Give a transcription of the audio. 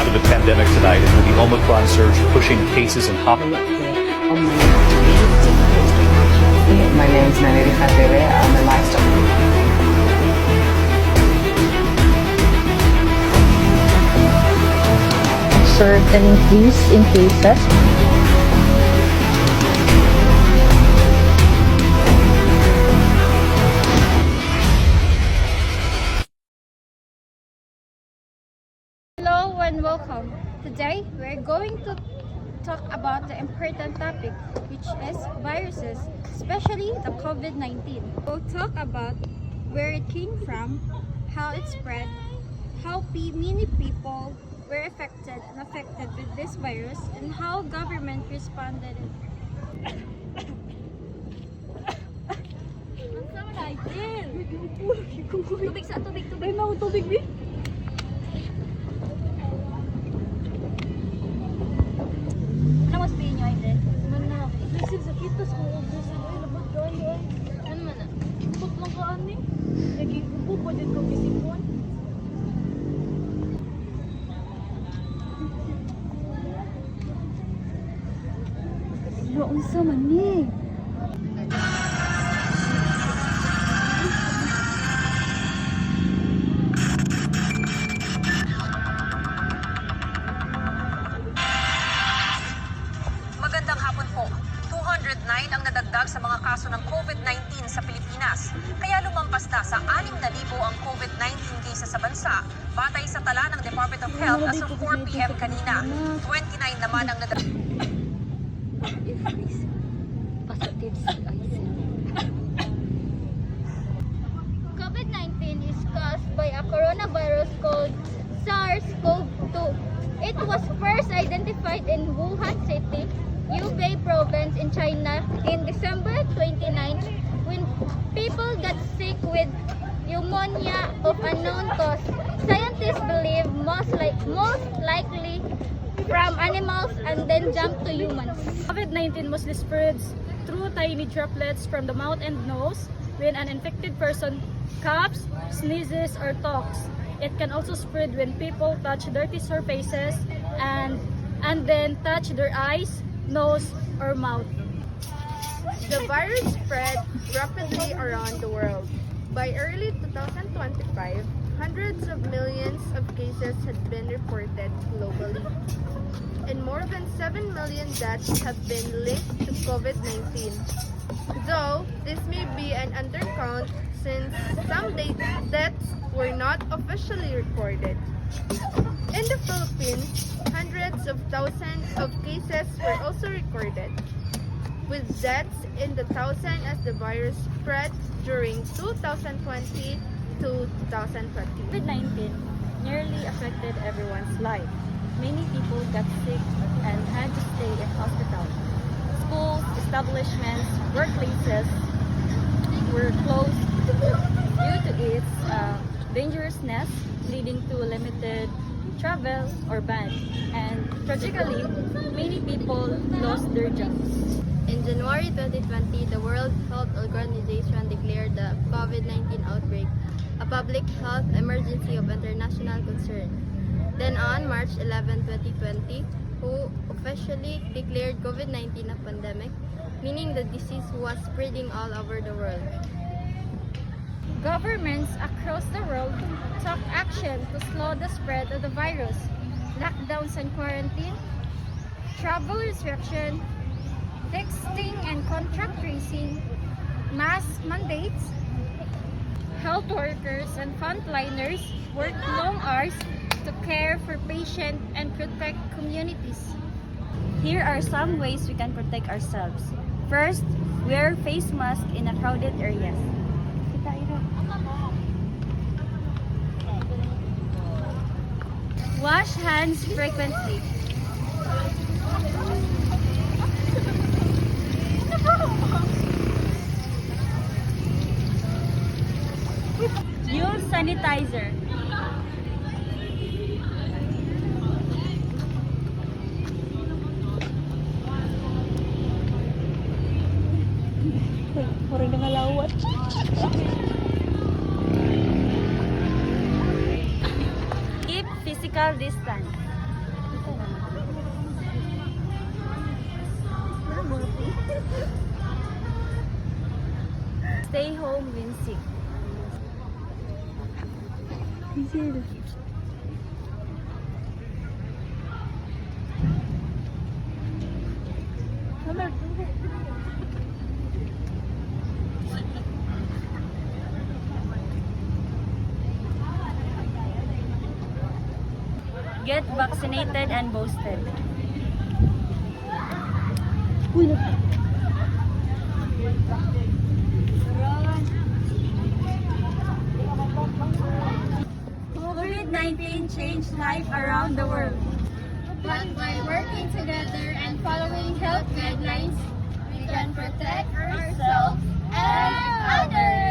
down to the pandemic tonight, and with the Omicron surge pushing cases and My name is Maneri Khatebe. I'm a livestock. Observed an increase in cases. Hello and welcome. Today we're going to talk about the important topic, which is viruses, especially the COVID-19. We'll talk about where it came from, how it spread, how many people were affected with this virus, and how government responded. Tubig sa tubig. Ay, no, tubig, bi? Ano mas pihin nyo, Aiden? Mana, lisig sa kitas kung obvious na ay labot ko ay. Ano man na? Bukot lang ka, ani. Naging upo pa din ko bisipon. Bro, unsa man ni? Magandang hapon po. 209 ang nadagdag sa mga kaso ng COVID-19 sa Pilipinas. Kaya lumampas na sa 6,000 ang COVID-19 cases sa bansa. Batay sa tala ng Department of Health as of 4 p.m. kanina. 29 naman ang nadagdag. COVID-19 is caused by a coronavirus called SARS-CoV-2. It was first identified in Wuhan City, Hubei province in China in December 29 when people got sick with pneumonia of unknown cause. Scientists believe most likely from animals and then jump to humans. COVID-19 mostly spreads through tiny droplets from the mouth and nose when an infected person coughs, sneezes, or talks. It can also spread when people touch dirty surfaces and then touch their eyes, nose, or mouth. The virus spread rapidly around the world. By early 2025, hundreds of millions of cases had been reported globally, and more than 7 million deaths have been linked to COVID-19. Though this may be an undercount since some deaths were not officially recorded. In the Philippines, hundreds of thousands of cases were also recorded, with deaths in the thousands as the virus spread during 2020 to 2020. COVID-19 nearly affected everyone's life. Many people got sick and had to stay in hospitals. Schools, establishments, workplaces were closed due to its dangerousness, leading to limited travel or ban. And tragically, many people lost their jobs. In January 2020, the World Health Organization declared the COVID-19 outbreak a public health emergency of international concern. Then on March 11, 2020, WHO officially declared COVID-19 a pandemic, meaning the disease was spreading all over the world. Governments across the world took action to slow the spread of the virus. Lockdowns and quarantine, travel restriction, testing and contact tracing, mask mandates. Health workers and frontliners work long hours to care for patients and protect communities. Here are some ways we can protect ourselves. First, wear face mask in a crowded areas. Wash hands frequently. Use sanitizer. Murag na malawat. Keep physical distance. sick. Get vaccinated and boosted. COVID-19 changed life around the world. But by working together and following health guidelines, we can protect ourselves and others.